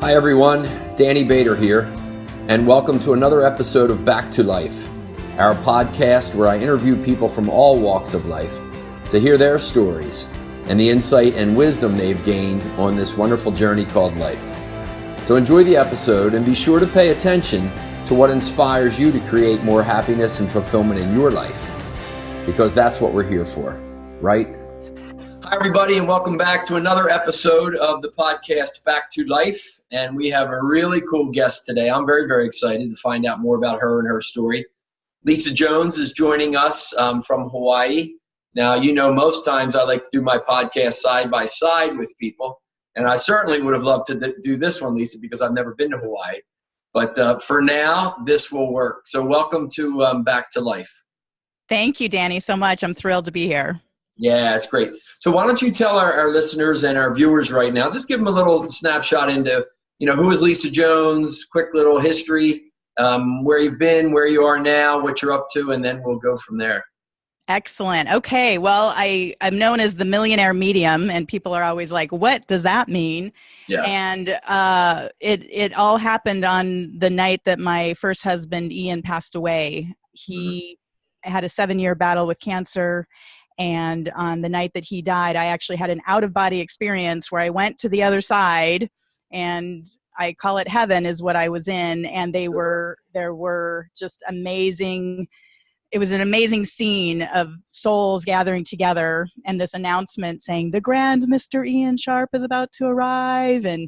Hi everyone, Danny Bader here, and welcome to another episode of Back to Life, our podcast where I interview people from all walks of life to hear their stories and the insight and wisdom they've gained on this wonderful journey called life. So enjoy the episode and be sure to pay attention to what inspires you to create more happiness and fulfillment in your life, because that's what we're here for, right? Hi, everybody, and welcome back to another episode of the podcast Back to Life. And we have a really cool guest today. I'm very, very excited to find out more about her and her story. Lisa Jones is joining us from Hawaii. Now, you know, most times I like to do my podcast side by side with people. And I certainly would have loved to do this one, Lisa, because I've never been to Hawaii. But for now, this will work. So welcome to Back to Life. Thank you, Danny, so much. I'm thrilled to be here. Yeah, it's great. So why don't you tell our listeners and our viewers right now, just give them a little snapshot into, who is Lisa Jones, quick little history, where you've been, where you are now, what you're up to, and then we'll go from there. Excellent. Okay. Well, I'm known as the Millionaire Medium, and people are always like, what does that mean? Yes. And it all happened on the night that my first husband, Ian, passed away. He had a 7-year battle with cancer. And on the night that he died, I actually had an out-of-body experience where I went to the other side, and I call it heaven is what I was in. And there were just amazing. It was an amazing scene of souls gathering together, and this announcement saying the Grand Mr. Ian Sharp is about to arrive, and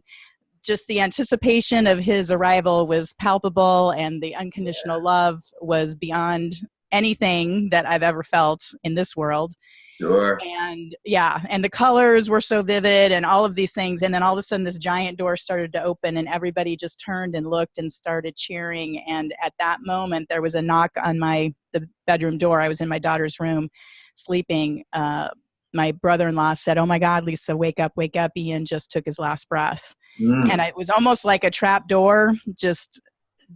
just the anticipation of his arrival was palpable, and the unconditional love was beyond anything that I've ever felt in this world. Sure. And and the colors were so vivid and all of these things. And then all of a sudden this giant door started to open and everybody just turned and looked and started cheering. And at that moment there was a knock on the bedroom door. I was in my daughter's room sleeping. My brother-in-law said, "Oh my God, Lisa, wake up. Ian just took his last breath." And it was almost like a trap door, just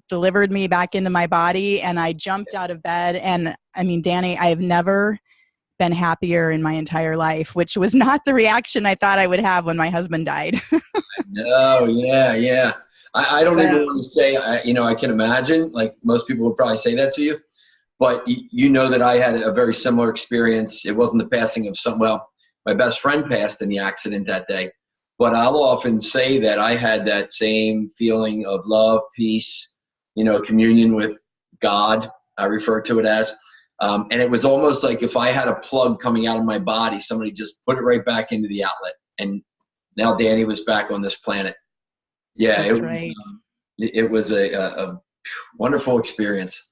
delivered me back into my body, and I jumped out of bed. And I mean, Danny, I have never been happier in my entire life, which was not the reaction I thought I would have when my husband died. No, yeah. I don't even want to say, I can imagine, like most people would probably say that to you, but you know that I had a very similar experience. It wasn't the passing of my best friend passed in the accident that day, but I'll often say that I had that same feeling of love, peace, communion with God, I refer to it as. And it was almost like if I had a plug coming out of my body, somebody just put it right back into the outlet. And now Danny was back on this planet. Yeah, it was a wonderful experience.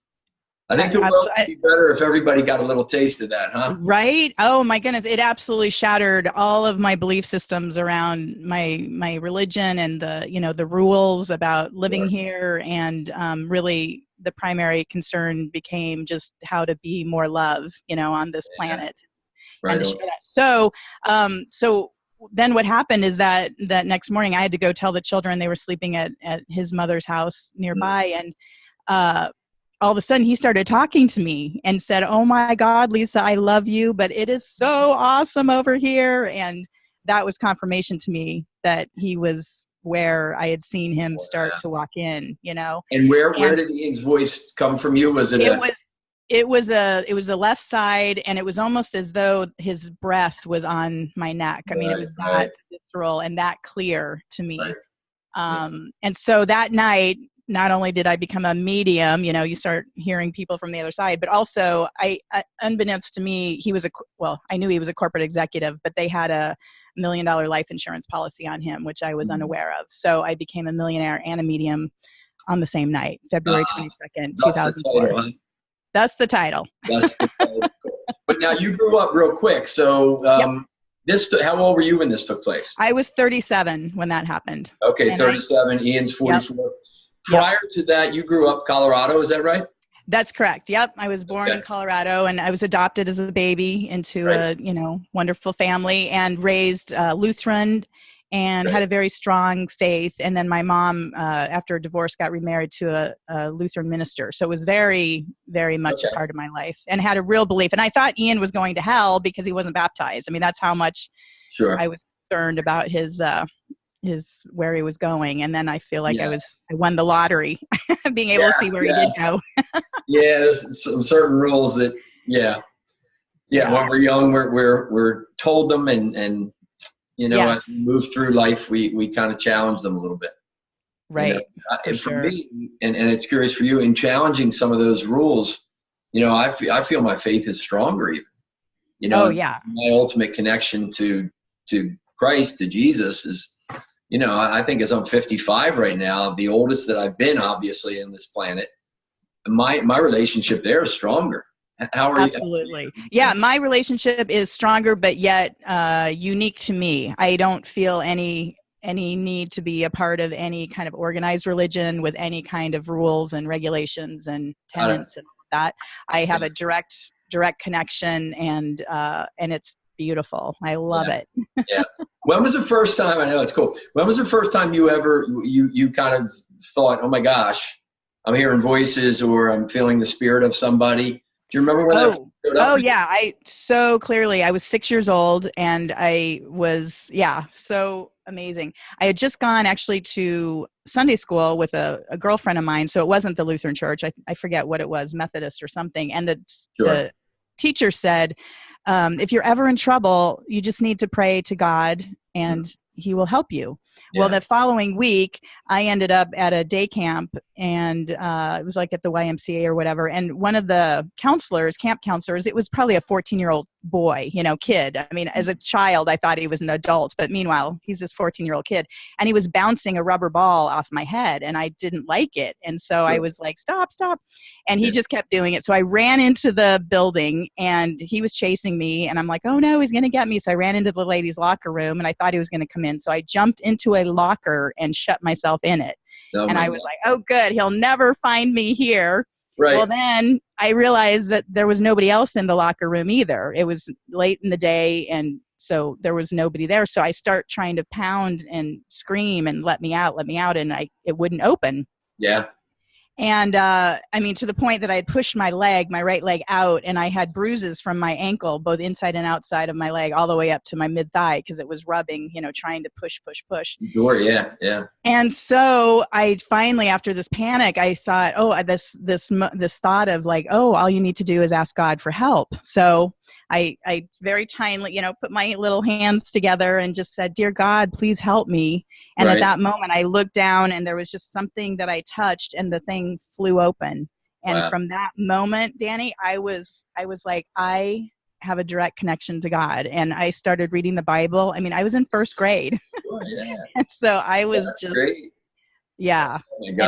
I think the world would be better if everybody got a little taste of that, huh? Right? Oh my goodness. It absolutely shattered all of my belief systems around my religion and the rules about living here. And really the primary concern became just how to be more love, on this planet. Right. And to share that. So then what happened is that next morning I had to go tell the children. They were sleeping at his mother's house nearby. And, all of a sudden he started talking to me and said, "Oh my God, Lisa, I love you, but it is so awesome over here." And that was confirmation to me that he was where I had seen him start to walk in, And where did Ian's voice come from you? Was it? It was the left side, and it was almost as though his breath was on my neck. I mean, it was that visceral and that clear to me. Right. And so that night, not only did I become a medium, you start hearing people from the other side, but also unbeknownst to me, I knew he was a corporate executive, but they had a $1 million life insurance policy on him, which I was unaware of. So I became a millionaire and a medium on the same night, February 22nd, 2004. That's the title. But now you grew up real quick. So how old were you when this took place? I was 37 when that happened. Okay, 37. Ian's 44. Yep. Prior to that, you grew up Colorado, is that right? That's correct. Yep. I was born in Colorado, and I was adopted as a baby into a, wonderful family, and raised Lutheran, and had a very strong faith. And then my mom, after a divorce, got remarried to a Lutheran minister. So it was very, very much a part of my life, and had a real belief. And I thought Ian was going to hell because he wasn't baptized. I mean, that's how much I was concerned about his is where he was going. And then I feel like Yeah. I won the lottery, being able to see where he did go. Yeah, there's some certain rules that, yeah. When we're young, we're told them, and as we move through life, we kind of challenge them a little bit. Right. For me, and it's curious for you, in challenging some of those rules, I feel my faith is stronger even. My ultimate connection to Christ, to Jesus is, I think as I'm 55 right now, the oldest that I've been, obviously, in this planet, my relationship there is stronger. How are you? Absolutely. Yeah, my relationship is stronger, but yet unique to me. I don't feel any need to be a part of any kind of organized religion with any kind of rules and regulations and tenets and that. I have a direct connection, and it's beautiful. I love it. Yeah. When was the first time? I know it's cool. When was the first time you kind of thought, oh my gosh, I'm hearing voices, or I'm feeling the spirit of somebody? Do you remember when that showed up? Oh yeah, so clearly. I was 6 years old, and I was so amazing. I had just gone actually to Sunday school with a girlfriend of mine, so it wasn't the Lutheran church. I forget what it was, Methodist or something. And the teacher said, if you're ever in trouble, you just need to pray to God, and He will help you. Yeah. Well, the following week, I ended up at a day camp, and it was like at the YMCA or whatever. And one of the camp counselors, it was probably a 14-year-old boy, kid. I mean, as a child, I thought he was an adult, but meanwhile, he's this 14-year-old kid, and he was bouncing a rubber ball off my head, and I didn't like it. And so I was like, stop. And he just kept doing it. So I ran into the building, and he was chasing me, and I'm like, oh no, he's going to get me. So I ran into the ladies' locker room, and I thought he was going to come in. So I jumped into a locker and shut myself in it. And I was like, oh good, he'll never find me here. Right. Well, then I realized that there was nobody else in the locker room either. It was late in the day, and so there was nobody there. So I start trying to pound and scream and let me out, and it wouldn't open. Yeah. And to the point that I had pushed my right leg out, and I had bruises from my ankle, both inside and outside of my leg, all the way up to my mid thigh, because it was rubbing, trying to push. Sure, yeah. And so I finally, after this panic, I thought, this thought of like, all you need to do is ask God for help. So I very kindly, put my little hands together and just said, dear God, please help me. And at that moment, I looked down, and there was just something that I touched, and the thing flew open. And from that moment, Danny, I was like, I have a direct connection to God. And I started reading the Bible. I mean, I was in first grade. Oh, yeah. And so I was great. Yeah. Oh, and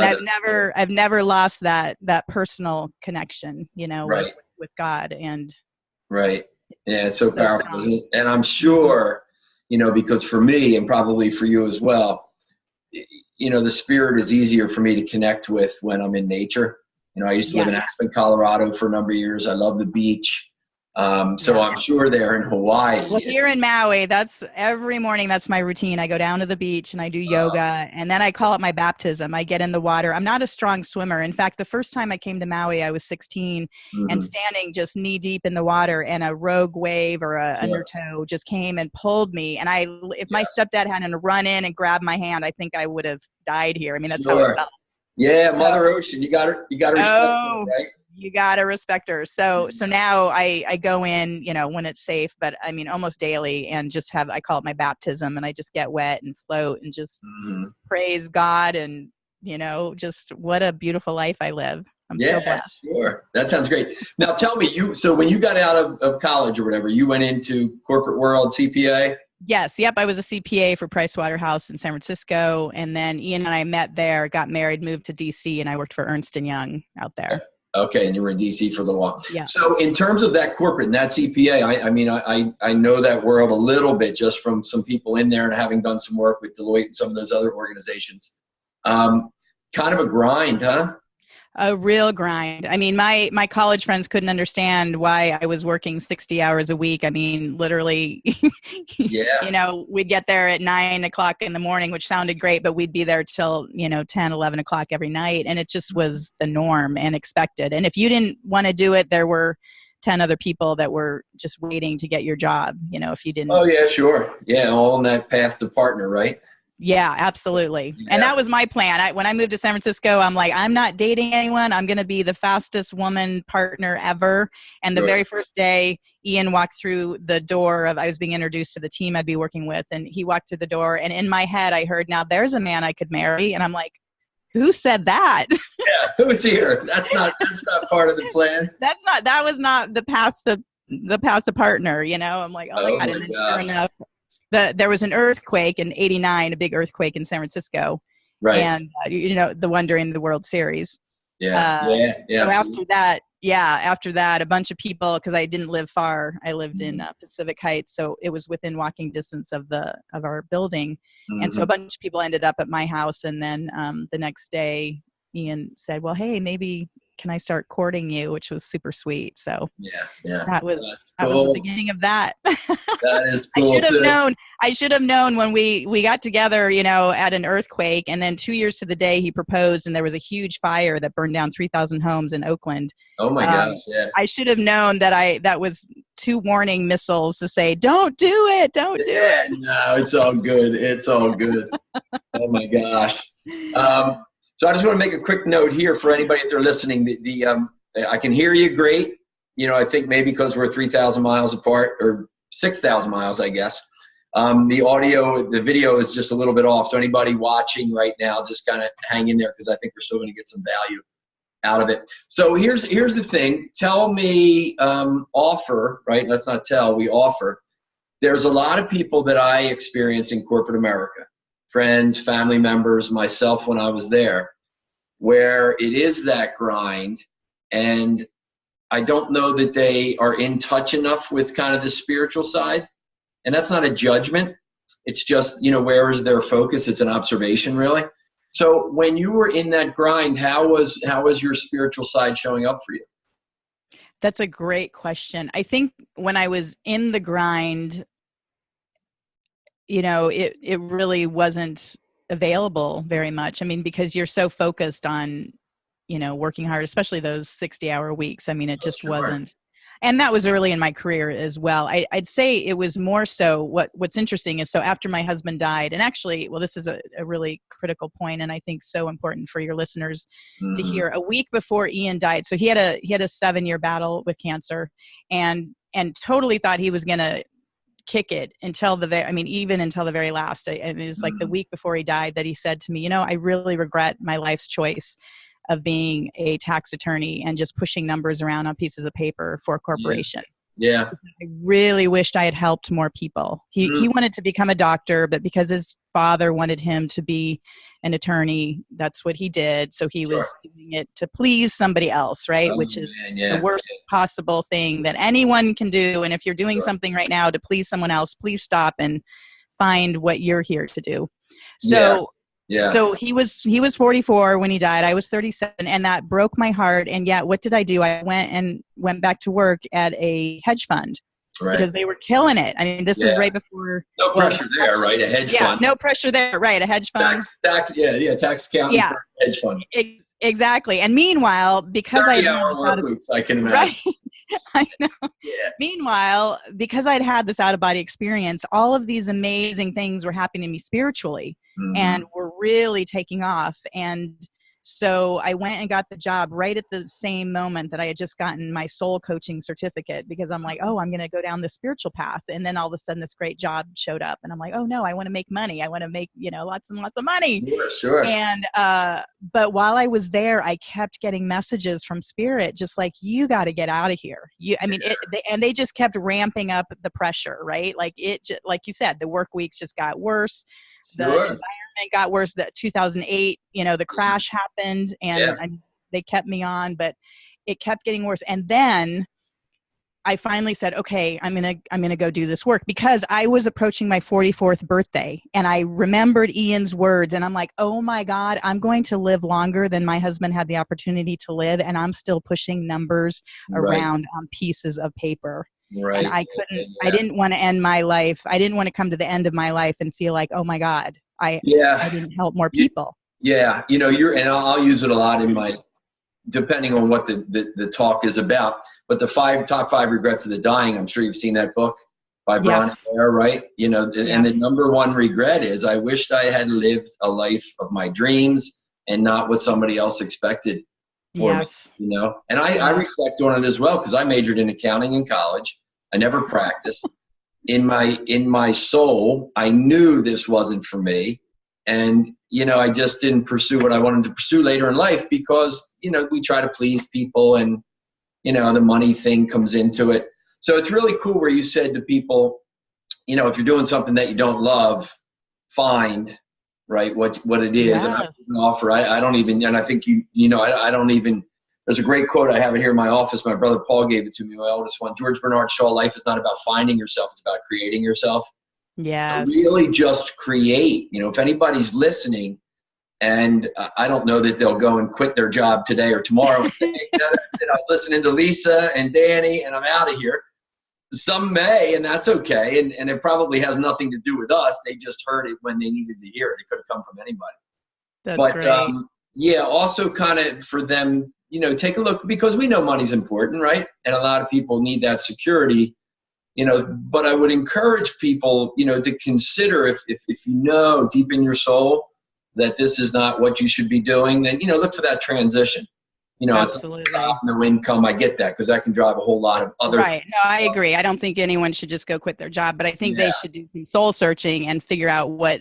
I've never lost that personal connection, with God. And right. Yeah, it's so powerful, isn't it? And I'm sure, because for me, and probably for you as well, the spirit is easier for me to connect with when I'm in nature. I used to live in Aspen, Colorado for a number of years. I love the beach. So I'm sure they're in Hawaii. Well, here in Maui, that's every morning. That's my routine. I go down to the beach and I do yoga, and then I call it my baptism. I get in the water. I'm not a strong swimmer. In fact, the first time I came to Maui, I was 16 and standing just knee deep in the water, and a rogue wave or a undertow just came and pulled me. And if my stepdad hadn't run in and grabbed my hand, I think I would have died here. I mean, that's how it felt. Yeah, Mother Ocean. You got to respect her, right? You got to respect her. So now I go in, when it's safe, but I mean, almost daily, and just I call it my baptism, and I just get wet and float and just praise God, and, just what a beautiful life I live. I'm so blessed. Sure. That sounds great. Now tell me, so when you got out of college or whatever, you went into corporate world, CPA? Yes. Yep. I was a CPA for Pricewaterhouse in San Francisco. And then Ian and I met there, got married, moved to DC, and I worked for Ernst & Young out there. Okay, and you were in DC for a little while. Yeah. So in terms of that corporate and that CPA, I know that world a little bit just from some people in there and having done some work with Deloitte and some of those other organizations. Kind of a grind, huh? A real grind. I mean, my college friends couldn't understand why I was working 60 hours a week. I mean, literally, we'd get there at 9 o'clock in the morning, which sounded great, but we'd be there till, 10, 11 o'clock every night. And it just was the norm and expected. And if you didn't want to do it, there were 10 other people that were just waiting to get your job, if you didn't. Oh, yeah, sure. Yeah, all on that path to partner, right? Yeah, absolutely. Yeah. And that was my plan. When I moved to San Francisco, I'm like, I'm not dating anyone. I'm going to be the fastest woman partner ever. And the very first day, Ian walked through the door I was being introduced to the team I'd be working with. And he walked through the door. And in my head, I heard, now there's a man I could marry. And I'm like, who said that? Yeah, who's here? That's not part of the plan. That was not the path to partner, you know? I'm like, oh my God. And then sure enough, there was an earthquake in '89, a big earthquake in San Francisco, right? And the one during the World Series. Yeah. So after that, a bunch of people, because I didn't live far, I lived in Pacific Heights, so it was within walking distance of our building, and so a bunch of people ended up at my house, and then the next day, Ian said, "Well, hey, maybe." Can I start courting you? Which was super sweet. So that was the beginning of that. That is cool. I should have known when we got together, at an earthquake, and then 2 years to the day he proposed, and there was a huge fire that burned down 3,000 homes in Oakland. Oh my gosh! Yeah. I should have known that was 2 warning missiles to say, don't do it. Don't do it. No, it's all good. It's all good. Oh my gosh. So I just want to make a quick note here for anybody if they're listening. I can hear you great. I think maybe because we're 3,000 miles apart, or 6,000 miles, I guess. The video is just a little bit off. So anybody watching right now, just kind of hang in there, because I think we're still going to get some value out of it. So here's the thing. Tell me, offer, right? Let's not tell, we offer. There's a lot of people that I experience in corporate America. Friends, family members, myself when I was there, where it is that grind, and I don't know that they are in touch enough with kind of the spiritual side. And that's not a judgment. It's just, where is their focus? It's an observation, really. So when you were in that grind, how was your spiritual side showing up for you? That's a great question. I think when I was in the grind, it really wasn't available very much. I mean, because you're so focused on, working hard, especially those 60-hour weeks. I mean, it just wasn't. And that was early in my career as well. I'd say it was more so what's interesting is, so after my husband died, and actually, well, this is a really critical point, and I think so important for your listeners to hear. A week before Ian died, so he had a 7-year battle with cancer, and totally thought he was going to kick it until even until the very last. It was like the week before he died that he said to me, I really regret my life's choice of being a tax attorney and just pushing numbers around on pieces of paper for a corporation. Yeah. I really wished I had helped more people. He wanted to become a doctor, but because his father wanted him to be an attorney, that's what he did. So he was doing it to please somebody else, right? Which is the worst possible thing that anyone can do. And if you're doing something right now to please someone else, please stop and find what you're here to do. So So he was 44 when he died. I was 37, and that broke my heart. And yet, what did I do? I went back to work at a hedge fund because they were killing it. I mean, this was right before. No pressure there, right? A hedge fund. No pressure there, right? A hedge fund. Tax accountant for a hedge fund. Exactly. And meanwhile, because 30-hour work weeks, I can imagine. Right. I know. Yeah. Meanwhile, because I'd had this out-of-body experience, all of these amazing things were happening to me spiritually and were really taking off. And so I went and got the job right at the same moment that I had just gotten my soul coaching certificate, because I'm like, oh, I'm going to go down the spiritual path. And then all of a sudden this great job showed up, and I'm like, oh no, I want to make money. I want to make, lots and lots of money. Sure. And, but while I was there, I kept getting messages from spirit, just like, you got to get out of here. They just kept ramping up the pressure, right? Like like you said, the work weeks just got worse. The environment got worse. That 2008, the crash happened, and they kept me on, but it kept getting worse. And then I finally said, okay, I'm gonna go do this work, because I was approaching my 44th birthday, and I remembered Ian's words, and I'm like, oh my God, I'm going to live longer than my husband had the opportunity to live, and I'm still pushing numbers around on pieces of paper. Right. And I couldn't. I didn't want to end my life. I didn't want to come to the end of my life and feel like, oh my God, I didn't help more people. Yeah, and I'll use it a lot in my, depending on what the talk is about. But the top five regrets of the dying, I'm sure you've seen that book. by Bronnie Yes. Ware, right? You know, and the Yes. number one regret is I wished I had lived a life of my dreams and not what somebody else expected for me, Yes. you know? And I Yeah. reflect on it as well, because I majored in accounting in college. I never practiced. In my soul, I knew this wasn't for me. And, you know, I just didn't pursue what I wanted to pursue later in life because, you know, we try to please people and, you know, the money thing comes into it. So it's really cool where you said to people, you know, if you're doing something that you don't love, find, right, what it is. And I Yes. can offer, I don't even, and I think I don't even, there's a great quote. I have it here in my office. My brother Paul gave it to me, my oldest one. George Bernard Shaw, life is not about finding yourself. It's about creating yourself. So Yes. really just create, you know, if anybody's listening, and I don't know that they'll go and quit their job today or tomorrow and say, hey, you know, that's it. I was listening to Lisa and Danny and I'm out of here. Some may, and that's okay. And it probably has nothing to do with us. They just heard it when they needed to hear it. It could have come from anybody. That's But right. yeah, also kind of for them, you know, take a look, because we know money's important, right? And a lot of people need that security, you know, but I would encourage people, you know, to consider if you know deep in your soul that this is not what you should be doing, then, you know, look for that transition. You know, it's Absolutely. not no income. I get that, because that can drive a whole lot of other Right. No, I agree. I don't think anyone should just go quit their job, but I think they should do some soul searching and figure out what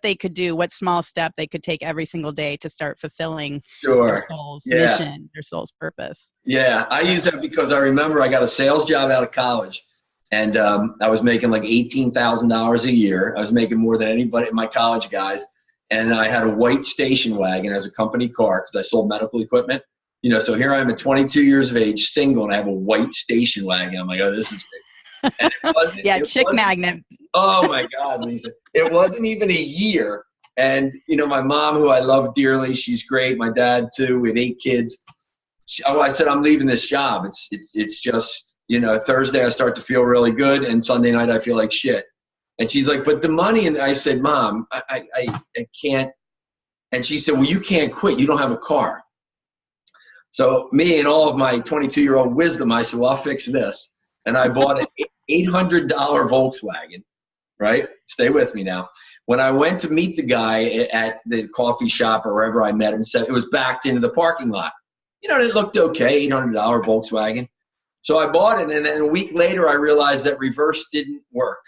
they could do, what small step they could take every single day to start fulfilling their soul's mission, their soul's purpose. Yeah, I use that because I remember I got a sales job out of college, and I was making like $18,000 a year. I was making more than anybody, my college guys, and I had a white station wagon as a company car because I sold medical equipment. You know, so here I am at 22 years of age, single, and I have a white station wagon. I'm like, oh, this is big. And Chick magnet. Oh my God, Lisa. It wasn't even a year. And, you know, my mom, who I love dearly, she's great. My dad too, with 8 kids. I said, I'm leaving this job. It's just, you know, Thursday I start to feel really good, and Sunday night I feel like shit. And she's like, but the money. And I said, Mom, I can't. And she said, well, you can't quit. You don't have a car. So me and all of my 22-year-old wisdom, I said, well, I'll fix this. And I bought an $800 Volkswagen, right? Stay with me now. When I went to meet the guy at the coffee shop or wherever I met him, said it was backed into the parking lot. You know, it looked okay, $800 Volkswagen. So I bought it, and then a week later I realized that reverse didn't work.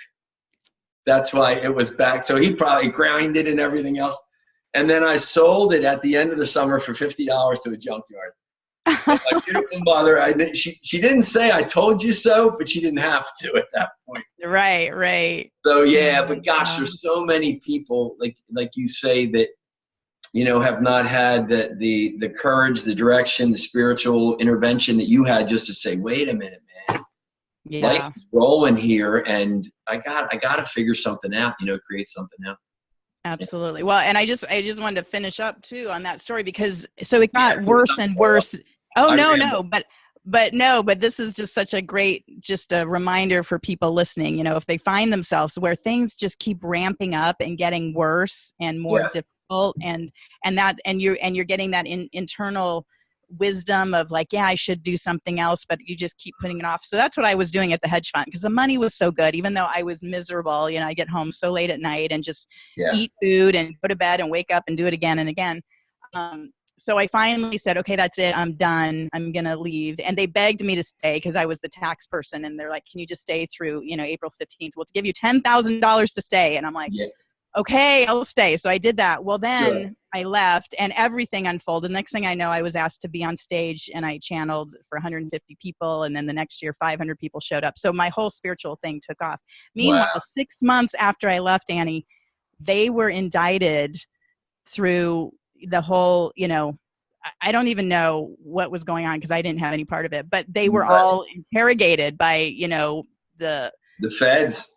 That's why it was back. So he probably ground it and everything else. And then I sold it at the end of the summer for $50 to a junkyard. And my beautiful mother, she didn't say I told you so, but she didn't have to at that point. Right. So yeah, but gosh, there's so many people like you say that, you know, have not had the courage, the direction, the spiritual intervention that you had, just to say, wait a minute, man, life is rolling here, and I got to figure something out, you know, create something out. Absolutely. Well, and I just wanted to finish up too on that story, because so it got worse and worse. Oh, no, but this is just such a great, just a reminder for people listening, you know, if they find themselves where things just keep ramping up and getting worse and more difficult, and you're getting that internal wisdom of like, yeah, I should do something else, but you just keep putting it off. So that's what I was doing at the hedge fund, because the money was so good, even though I was miserable. You know, I get home so late at night and just eat food and go to bed and wake up and do it again and again. So I finally said, okay, that's it. I'm done. I'm going to leave. And they begged me to stay because I was the tax person. And they're like, can you just stay through, you know, April 15th? We'll give you $10,000 to stay. And I'm like, okay, I'll stay. So I did that. Well, then I left and everything unfolded. Next thing I know, I was asked to be on stage and I channeled for 150 people. And then the next year, 500 people showed up. So my whole spiritual thing took off. Meanwhile, 6 months after I left, Annie, they were indicted through the whole, you know, I don't even know what was going on because I didn't have any part of it, but they were all interrogated by, you know, the feds.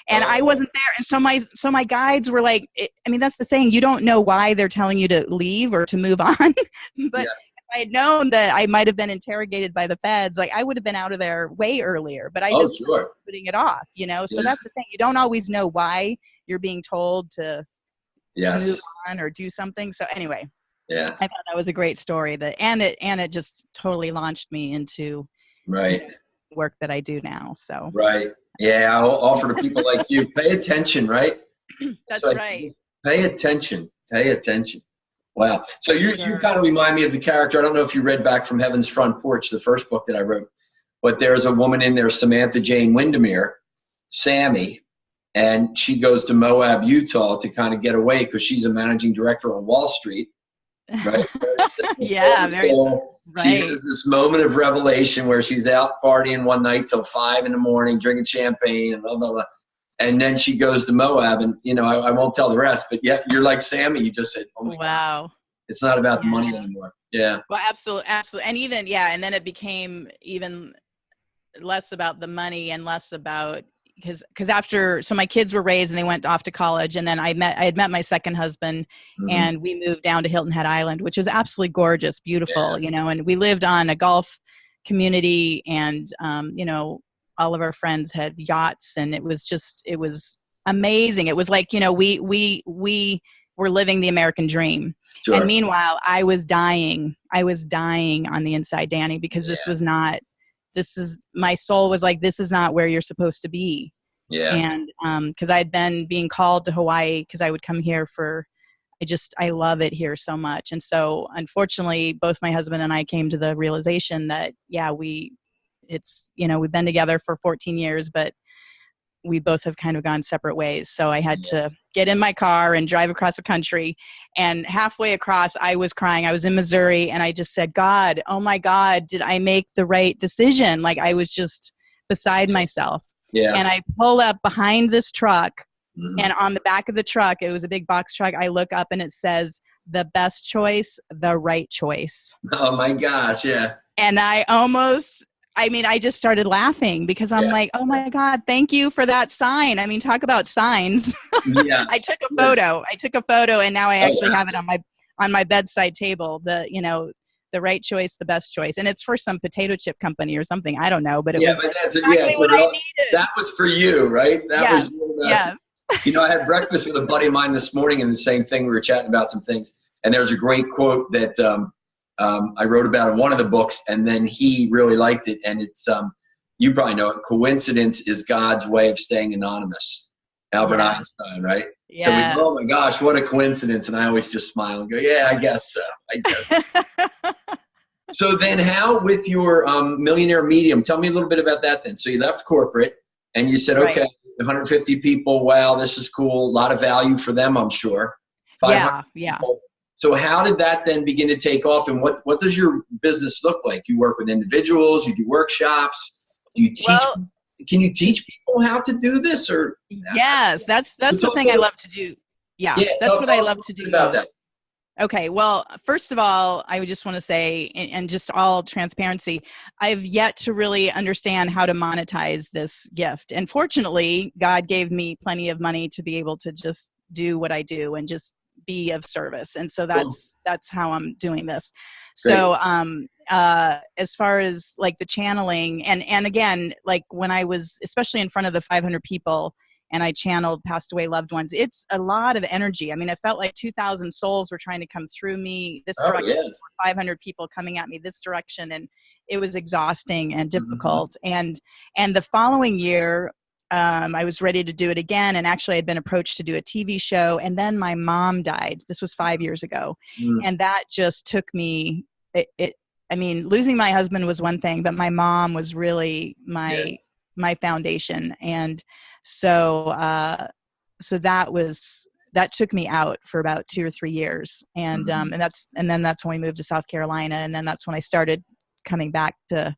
And I wasn't there. And so my guides were like, I mean, that's the thing. You don't know why they're telling you to leave or to move on. But if I had known that I might have been interrogated by the feds, like I would have been out of there way earlier, but I just putting it off, you know? So that's the thing. You don't always know why you're being told to move on or do something. So anyway, I thought that was a great story, and it just totally launched me into work that I do now. So right. Yeah, I'll offer to people like you, pay attention, right? that's So right. pay attention. Pay attention. Wow. So you Sure. kind of remind me of the character. I don't know if you read Back from Heaven's Front Porch, the first book that I wrote, but there's a woman in there, Samantha Jane Windermere, Sammy, and she goes to Moab, Utah to kind of get away because she's a managing director on Wall Street, right? Yeah, very So she right. has this moment of revelation where she's out partying one night till 5 a.m, drinking champagne and blah, blah, blah. And then she goes to Moab, and I won't tell the rest, but yeah, you're like Sammy. You just said, "Oh my God, it's not about the money anymore." Yeah. Well, absolutely, absolutely, and even and then it became even less about the money and less about because after my kids were raised and they went off to college, and then I had met my second husband, and we moved down to Hilton Head Island, which was absolutely gorgeous, beautiful, and we lived on a golf community, and all of our friends had yachts, and it was amazing. It was like, we were living the American dream. Sure. And meanwhile, I was dying on the inside, Danny, because my soul was like, this is not where you're supposed to be. Yeah. And because I had been being called to Hawaii because I would come here I love it here so much. And so unfortunately, both my husband and I came to the realization that, we've been together for 14 years, but we both have kind of gone separate ways. So I had to get in my car and drive across the country. And halfway across, I was crying. I was in Missouri, and I just said, God, oh my God, did I make the right decision? Like, I was just beside myself. Yeah. And I pull up behind this truck, and on the back of the truck, it was a big box truck. I look up and it says, the best choice, the right choice. Oh my gosh. Yeah. And I just started laughing because I'm like, oh my God, thank you for that sign. I mean, talk about signs. Yeah. I took a photo and now I actually have it on my bedside table. The right choice, the best choice. And it's for some potato chip company or something. I don't know, but it was exactly what I needed. That was for you, right? That was your message. Yes. I had breakfast with a buddy of mine this morning, and the same thing, we were chatting about some things. And there's a great quote that I wrote about in one of the books, and then he really liked it. And it's, you probably know it, coincidence is God's way of staying anonymous. Albert Einstein, right? Yes. So we go, oh my gosh, what a coincidence. And I always just smile and go, yeah, I guess so. So then how with your Millionaire Medium, tell me a little bit about that then. So you left corporate and you said, okay, 150 people. Wow, this is cool. A lot of value for them, I'm sure. 500 people. So how did that then begin to take off, and what does your business look like? You work with individuals, you do workshops, do you teach? Can you teach people how to do this? Or yes, that's the thing I love to do. Yeah, that's what I love to do about that. Okay, well, first of all, I would just want to say, and just all transparency, I've yet to really understand how to monetize this gift. And fortunately, God gave me plenty of money to be able to just do what I do and just be of service. And so that's how I'm doing this. Great. So as far as like the channeling and again, like when I was especially in front of the 500 people and I channeled passed away loved ones, it's a lot of energy. I mean, it felt like 2,000 souls were trying to come through me this direction, 500 people coming at me this direction, and it was exhausting and difficult. And the following year, I was ready to do it again. And actually I'd been approached to do a TV show. And then my mom died. This was 5 years ago. And that just took me, losing my husband was one thing, but my mom was really my foundation. And so that took me out for about 2 or 3 years. And, and then that's when we moved to South Carolina. And then that's when I started coming back to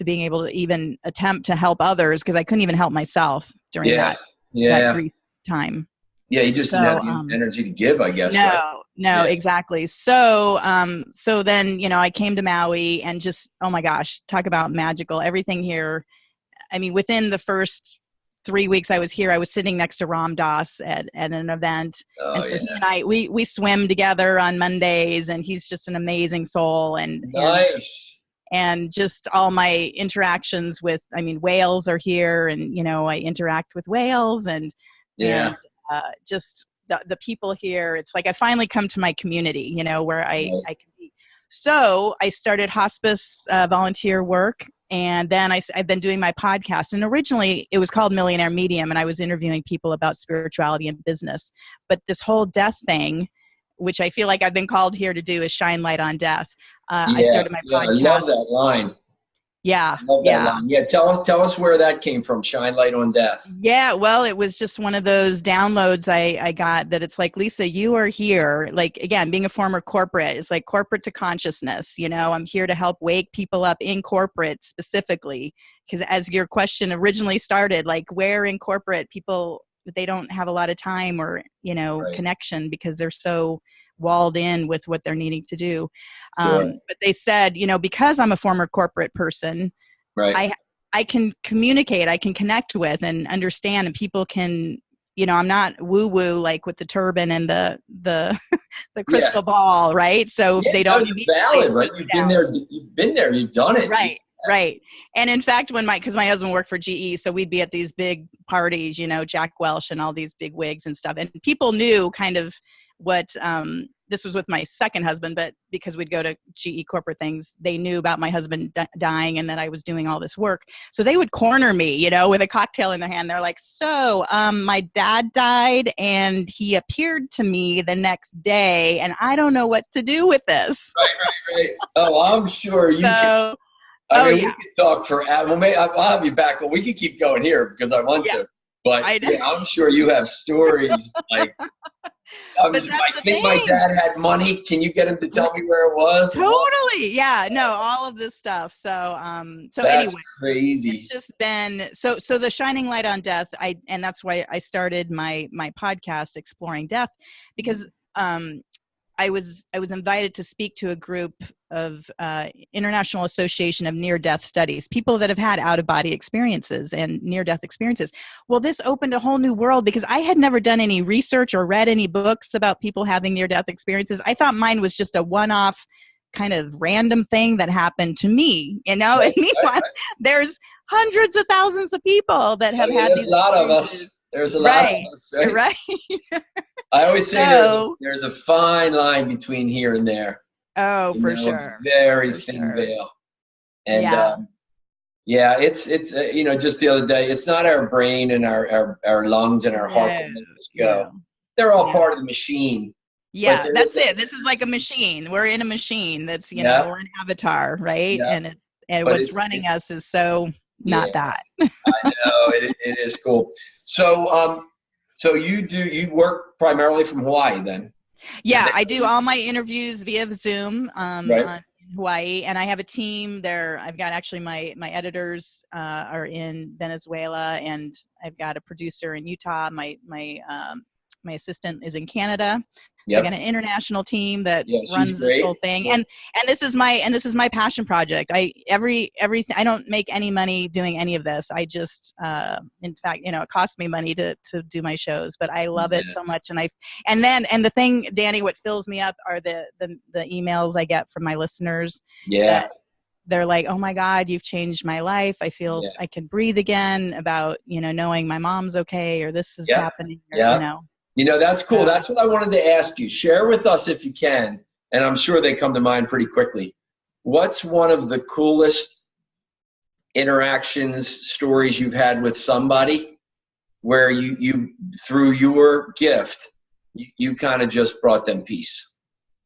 being able to even attempt to help others, because I couldn't even help myself during that grief time. Yeah, you just didn't have the energy to give, I guess. No, exactly. So then, I came to Maui and just, oh my gosh, talk about magical. Everything here. I mean, within the first 3 weeks I was here, I was sitting next to Ram Dass at an event. And so he and I, we swim together on Mondays, and he's just an amazing soul. And and just all my interactions with, whales are here, and, I interact with whales and just the people here. It's like I finally come to my community, where I can be. So I started hospice volunteer work And then I've been doing my podcast, and originally it was called Millionaire Medium, and I was interviewing people about spirituality and business. But this whole death thing, which I feel like I've been called here to do, is shine light on death. I started my yeah, I podcast. love that line. Yeah. I love that line. Yeah, tell us where that came from, shine light on death. Yeah, well, it was just one of those downloads I got that it's like, Lisa, you are here. Like, again, being a former corporate, it's like corporate to consciousness. You know, I'm here to help wake people up in corporate specifically. Because as your question originally started, like where in corporate people, they don't have a lot of time or, Right. connection because they're so walled in with what they're needing to do. Sure. But they said, because I'm a former corporate person, Right. I can communicate, I can connect with and understand, and people can, I'm not woo woo like with the turban and the the crystal ball, right? So Yeah, they don't valid, right? You've been there, you've done it. Right. Right. And in fact, because my husband worked for GE, so we'd be at these big parties, Jack Welch and all these big wigs and stuff. And people knew kind of what, this was with my second husband, but because we'd go to GE corporate things, they knew about my husband dying and that I was doing all this work. So they would corner me, with a cocktail in their hand. They're like, so my dad died and he appeared to me the next day and I don't know what to do with this. Right. Oh, I'm sure you can. We could talk for, I'll have you back. We can keep going here because I want to. But I'm sure you have stories like, I think my dad had money. Can you get him to tell me where it was? Totally. Yeah. No, all of this stuff. So that's anyway, crazy. It's just been, so the shining light on death. And that's why I started my podcast, Exploring Death, because, I was invited to speak to a group of International Association of Near-Death Studies, people that have had out-of-body experiences and near-death experiences. Well, this opened a whole new world because I had never done any research or read any books about people having near-death experiences. I thought mine was just a one-off kind of random thing that happened to me, Right. And meanwhile, there's hundreds of thousands of people that have had these. There's a lot of us. There's a lot of us, right? I always say there's a fine line between here and there. Oh, for sure. Very thin veil. And it's just the other day, it's not our brain and our lungs and our heart that let us go. They're all part of the machine. Yeah, that's it. This is like a machine. We're in a machine that's, we're an avatar, right? Yeah. And what's running us is so not that. I know, it is cool. So you work primarily from Hawaii then? Yeah, I do all my interviews via Zoom on Hawaii, and I have a team there. I've got actually my editors are in Venezuela, and I've got a producer in Utah. My assistant is in Canada. So I got an international team that runs this whole thing, and this is my passion project. Everything. I don't make any money doing any of this. I just, in fact, it costs me money to do my shows, but I love it so much. And the thing, Danny, what fills me up are the emails I get from my listeners. Yeah. They're like, oh my God, you've changed my life. I feel I can breathe again about, knowing my mom's okay, or this is happening, or, that's cool. That's what I wanted to ask you. Share with us if you can, and I'm sure they come to mind pretty quickly. What's one of the coolest interactions, stories you've had with somebody where you through your gift, you kind of just brought them peace?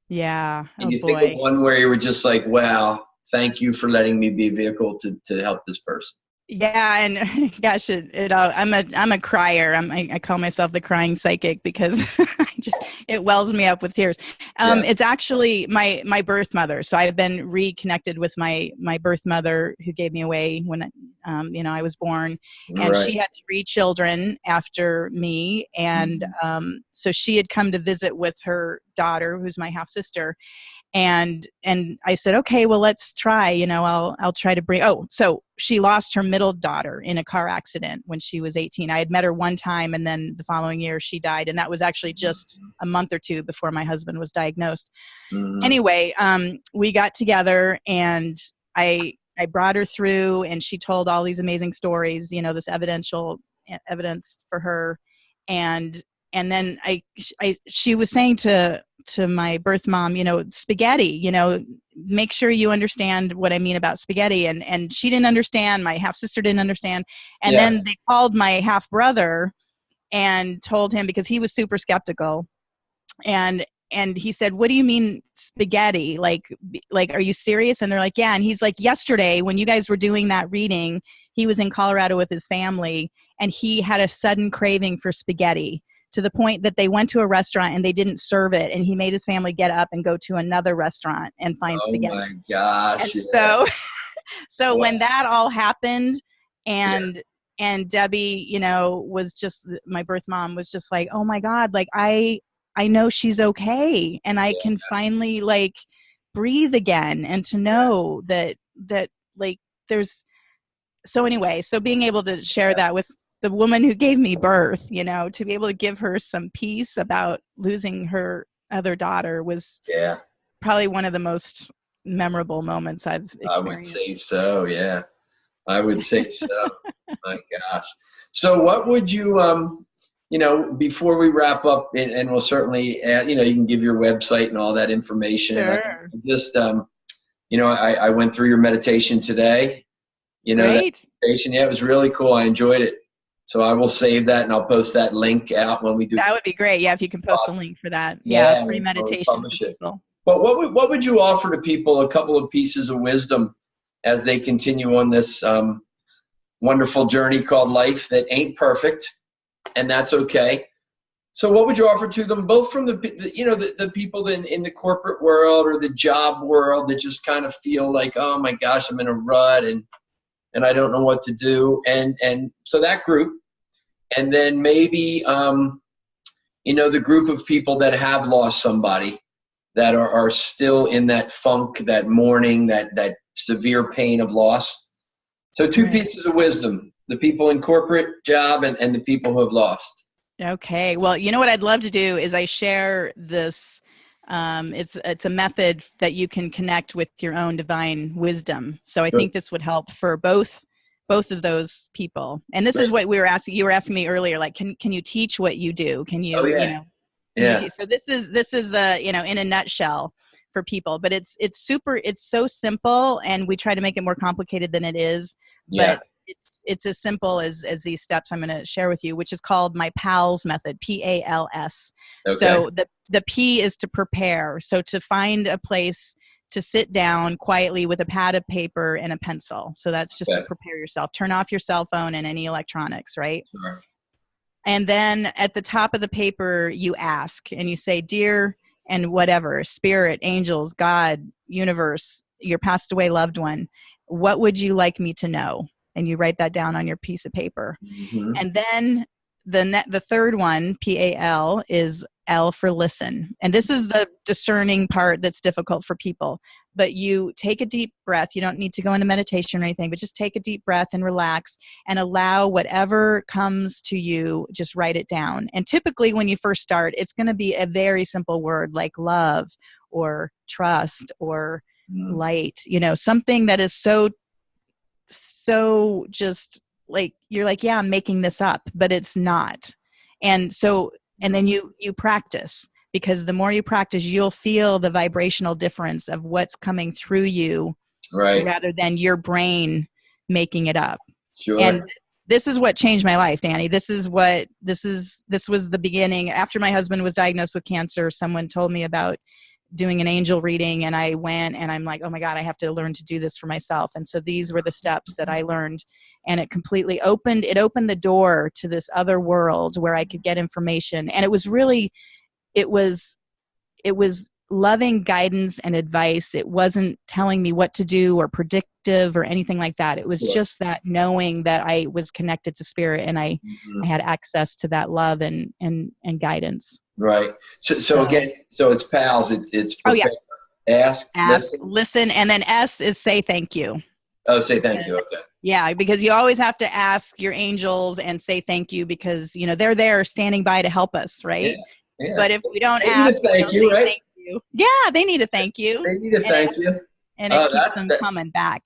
Yeah. And you think of one where you were just like, wow, thank you for letting me be a vehicle to help this person. Yeah, and gosh, I'm a crier. I call myself the crying psychic because it wells me up with tears. It's actually my birth mother. So I've been reconnected with my birth mother who gave me away when I was born, and she had 3 children after me, and so she had come to visit with her daughter, who's my half sister. And I said, okay, well, let's try, I'll try to bring, so she lost her middle daughter in a car accident when she was 18. I had met her one time, and then the following year she died. And that was actually just a month or 2 before my husband was diagnosed. Anyway, we got together, and I brought her through, and she told all these amazing stories, this evidence for her. And then she was saying to my birth mom, spaghetti, make sure you understand what I mean about spaghetti. And she didn't understand. My half sister didn't understand. And then they called my half brother and told him, because he was super skeptical. And he said, what do you mean spaghetti? Like, are you serious? And they're like, yeah. And he's like, yesterday when you guys were doing that reading, he was in Colorado with his family and he had a sudden craving for spaghetti, to the point that they went to a restaurant and they didn't serve it. And he made his family get up and go to another restaurant and find spaghetti. Oh my gosh. And so when that all happened, and Debbie, was just, my birth mom was just like, oh my God, like I know she's okay. And I can finally like breathe again, and to know that like there's, so anyway, so being able to share that with the woman who gave me birth, to be able to give her some peace about losing her other daughter was probably one of the most memorable moments I've experienced. I would say so. Yeah, I would say so. My gosh. So what would you, before we wrap up, and we'll certainly, you can give your website and all that information. Sure. Just, I went through your meditation today. Great. Meditation, it was really cool. I enjoyed it. So I will save that and I'll post that link out when we do. That would be great. Yeah, if you can post a link for that. Yeah, free meditation for people. But what would you offer to people, a couple of pieces of wisdom as they continue on this wonderful journey called life that ain't perfect, and that's okay. So what would you offer to them, both from the people in the corporate world or the job world that just kind of feel like, oh my gosh, I'm in a rut and I don't know what to do, and so that group, and then maybe the group of people that have lost somebody, that are still in that funk, that mourning, that severe pain of loss. So two pieces of wisdom: the people in corporate job and the people who have lost. Okay. Well, what I'd love to do is I share this. It's a method that you can connect with your own divine wisdom. So I think this would help for both of those people. And this is what we were asking. You were asking me earlier, like, can you teach what you do? Can you, so this is in a nutshell for people, but it's so simple, and we try to make it more complicated than it is. But it's as simple as these steps I'm going to share with you, which is called my PALS method, PALS. Okay. So the P is to prepare. So to find a place to sit down quietly with a pad of paper and a pencil. So that's just to prepare yourself. Turn off your cell phone and any electronics, right? Sure. And then at the top of the paper, you ask and you say, dear, and whatever, spirit, angels, God, universe, your passed away loved one, what would you like me to know? And you write that down on your piece of paper. Mm-hmm. And then the third one, PAL, is L for listen. And this is the discerning part that's difficult for people. But you take a deep breath. You don't need to go into meditation or anything, but just take a deep breath and relax and allow whatever comes to you, just write it down. And typically when you first start, it's going to be a very simple word like love or trust or light, something that is so just like, you're like, yeah, I'm making this up, but it's not. And then you practice, because the more you practice, you'll feel the vibrational difference of what's coming through you, right, rather than your brain making it up. Sure. And this is what changed my life, Danny. This was the beginning. After my husband was diagnosed with cancer, someone told me about doing an angel reading, and I went, and I'm like, oh my God, I have to learn to do this for myself. And so these were the steps that I learned, and it completely opened the door to this other world where I could get information. And it was loving guidance and advice. It wasn't telling me what to do or predictive or anything like that. It was just that knowing that I was connected to spirit, and I had access to that love and guidance. Right. So again, so it's PALS. It's prepare, ask, listen, and then S is say thank you. Oh, say thank you. Okay. Yeah, because you always have to ask your angels and say thank you, because they're there standing by to help us, right? Yeah. But if we don't ask, thank you, right? Thank you. Yeah, they need a thank you. They need a thank you, and it keeps them coming back.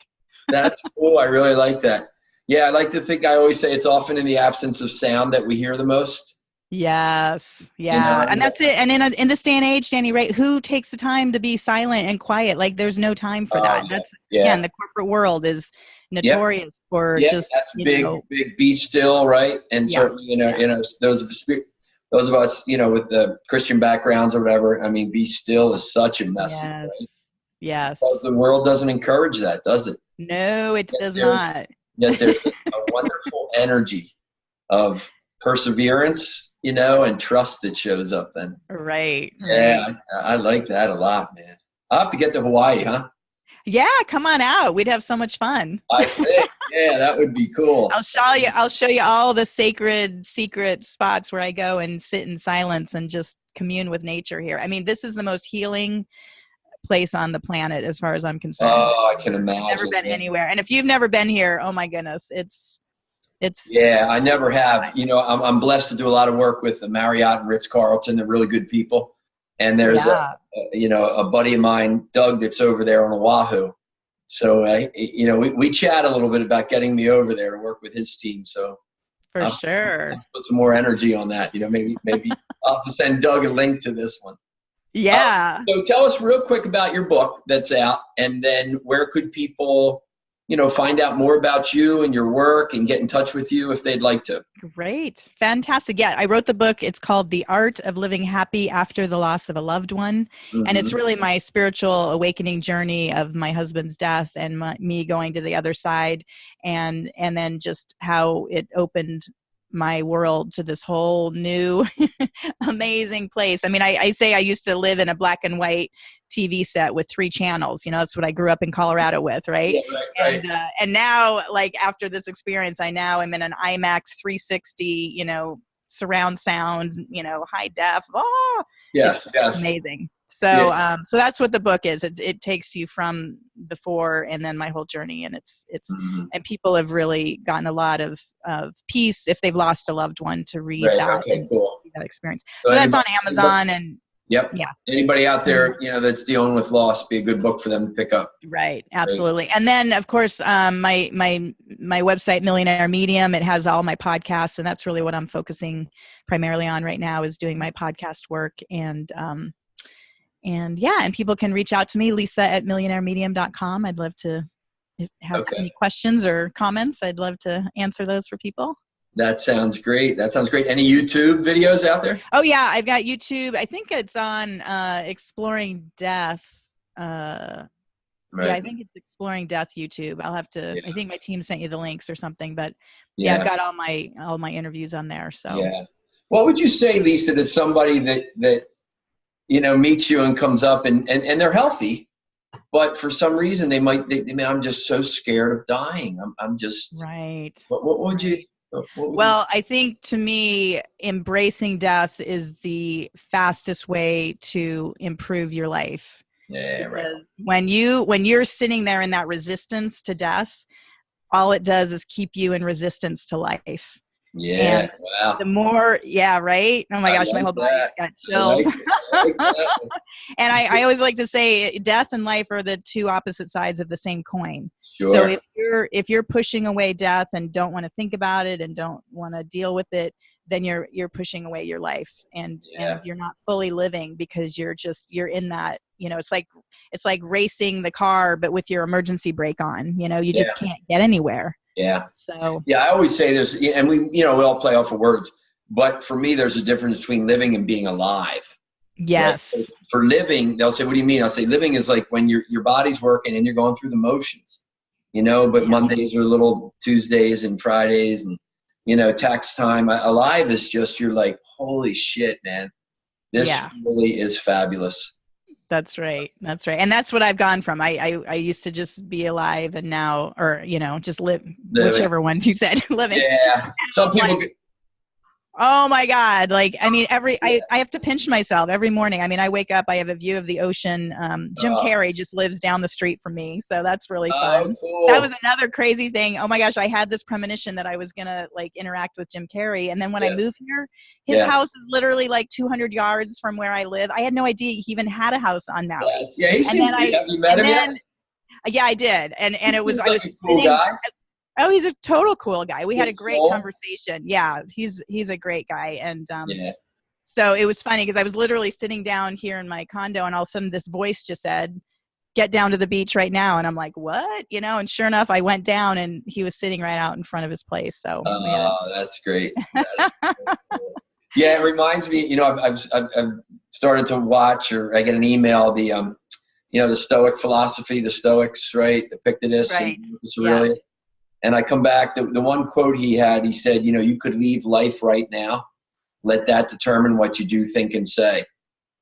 That's cool. I really like that. Yeah, I like to think. I always say it's often in the absence of sound that we hear the most. Yes. You know, Yeah. And that's it. And in this day and age, Danny, right? Who takes the time to be silent and quiet? Like there's no time for that. yeah, That's yeah. again, the corporate world is Yep. notorious for Yeah, just, that's big be still, right? And yeah. certainly, those of us, with the Christian backgrounds or whatever, I mean, be still is such a message, Yes. right? Because Yes. the world doesn't encourage that, does it? No, it Yet does there's not. yet there's a wonderful energy of perseverance, and trust that shows up then. Right. Yeah, Right. I like that a lot, man. I'll have to get to Hawaii, huh? Yeah. Come on out. We'd have so much fun. I think, yeah, that would be cool. I'll show you all the sacred, secret spots where I go and sit in silence and just commune with nature here. I mean, this is the most healing place on the planet as far as I'm concerned. Oh, I can imagine. I've never been anywhere. And if you've never been here, oh my goodness, it's yeah, I never have. I'm blessed to do a lot of work with the Marriott and Ritz-Carlton. They're really good people. And there's a buddy of mine, Doug, that's over there on Oahu. So we chat a little bit about getting me over there to work with his team. So for sure, I'll put some more energy on that. Maybe I'll have to send Doug a link to this one. Yeah. So tell us real quick about your book that's out, and then where could people, find out more about you and your work and get in touch with you if they'd like to. Great. Fantastic. Yeah, I wrote the book. It's called The Art of Living Happy After the Loss of a Loved One. Mm-hmm. And it's really my spiritual awakening journey of my husband's death and me going to the other side, and then just how it opened my world to this whole new amazing place. I mean, I say I used to live in a black and white TV set with 3 channels. That's what I grew up in Colorado with, right? Yeah, right. And now, like, after this experience, I now am in an IMAX 360, surround sound, high def. Oh, yes. Amazing. So, so that's what the book is. It takes you from before and then my whole journey, and it's mm-hmm. and people have really gotten a lot of peace if they've lost a loved one to read that. Okay, cool. That experience. So that's on Amazon and. Yep. Yeah. Anybody out there, that's dealing with loss, be a good book for them to pick up. Right. Absolutely. Great. And then, of course, my website, Millionaire Medium, it has all my podcasts, and that's really what I'm focusing primarily on right now is doing my podcast work. And people can reach out to me, Lisa@millionairemedium.com. I'd love to have any questions or comments. I'd love to answer those for people. That sounds great. Any YouTube videos out there? Oh yeah, I've got YouTube. I think it's on Exploring Death. Right. Yeah, I think it's Exploring Death YouTube. I'll have to. Yeah. I think my team sent you the links or something, but I've got all my interviews on there. So yeah, what would you say, Lisa, to somebody that meets you and comes up and they're healthy, but for some reason they I'm just so scared of dying. I'm just right. What would you? Well, I think to me, embracing death is the fastest way to improve your life. Yeah, right. When you're sitting there in that resistance to death, all it does is keep you in resistance to life. Yeah, and wow. The more, right? Oh my gosh, my whole body's got chills. And I always like to say death and life are the 2 opposite sides of the same coin. Sure. So if you're pushing away death and don't want to think about it and don't want to deal with it, then you're pushing away your life and you're not fully living because you're in that, it's like racing the car, but with your emergency brake on, you just can't get anywhere. Yeah. So I always say this, and we all play off of words, but for me, there's a difference between living and being alive. Yes. Right? For living, they'll say, "What do you mean?" I'll say, "Living is like when your body's working and you're going through the motions, But Mondays are little Tuesdays and Fridays, and tax time. Alive is just you're like, holy shit, man, this really is fabulous." That's right. And that's what I've gone from. I used to just be alive and now, or, just live, whichever one you said, living. Yeah. Some people. Oh my God. Like, I mean, I have to pinch myself every morning. I mean, I wake up, I have a view of the ocean. Jim Carrey just lives down the street from me. So that's really fun. Cool. That was another crazy thing. Oh my gosh. I had this premonition that I was going to interact with Jim Carrey. And then when I moved here, his house is literally 200 yards from where I live. I had no idea he even had a house on Maui. Yeah, he seems to have you met him yet? Yeah, I did. And it was, I was a cool guy. Oh, he's a total cool guy. We had a great Cool. conversation. Yeah, he's a great guy. And Yeah. so it was funny because I was literally sitting down here in my condo, and all of a sudden this voice just said, "Get down to the beach right now." And I'm like, "What?" And sure enough, I went down, and he was sitting right out in front of his place. So That's great. Yeah, it reminds me. I've started to watch, or I get an email, the Stoic philosophy, the Stoics, right? Epictetus, right. and Marcus Aurelius. Yes. And I come back, the one quote he had, he said, you could leave life right now. Let that determine what you do, think, and say.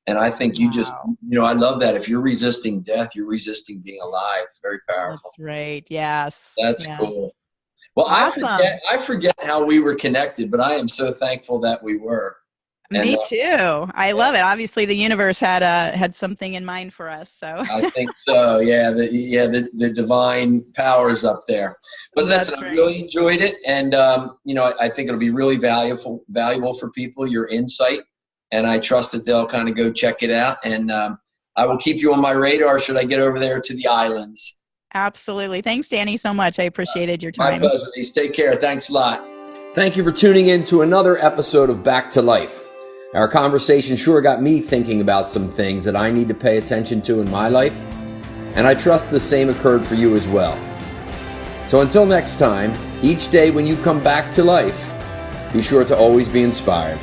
And I think you just, I love that. If you're resisting death, you're resisting being alive. It's very powerful. That's right. Yes. That's yes. cool. Well, Awesome. I forget how we were connected, but I am so thankful that we were. Me too. I love it. Obviously, the universe had something in mind for us. So I think so. Yeah. The divine powers up there. But listen, I really enjoyed it, and I think it'll be really valuable for people. Your insight, and I trust that they'll kind of go check it out. And I will keep you on my radar. Should I get over there to the islands? Absolutely. Thanks, Danny, so much. I appreciated your time. My pleasure. Please take care. Thanks a lot. Thank you for tuning in to another episode of Back to Life. Our conversation sure got me thinking about some things that I need to pay attention to in my life, and I trust the same occurred for you as well. So until next time, each day when you come back to life, be sure to always be inspired.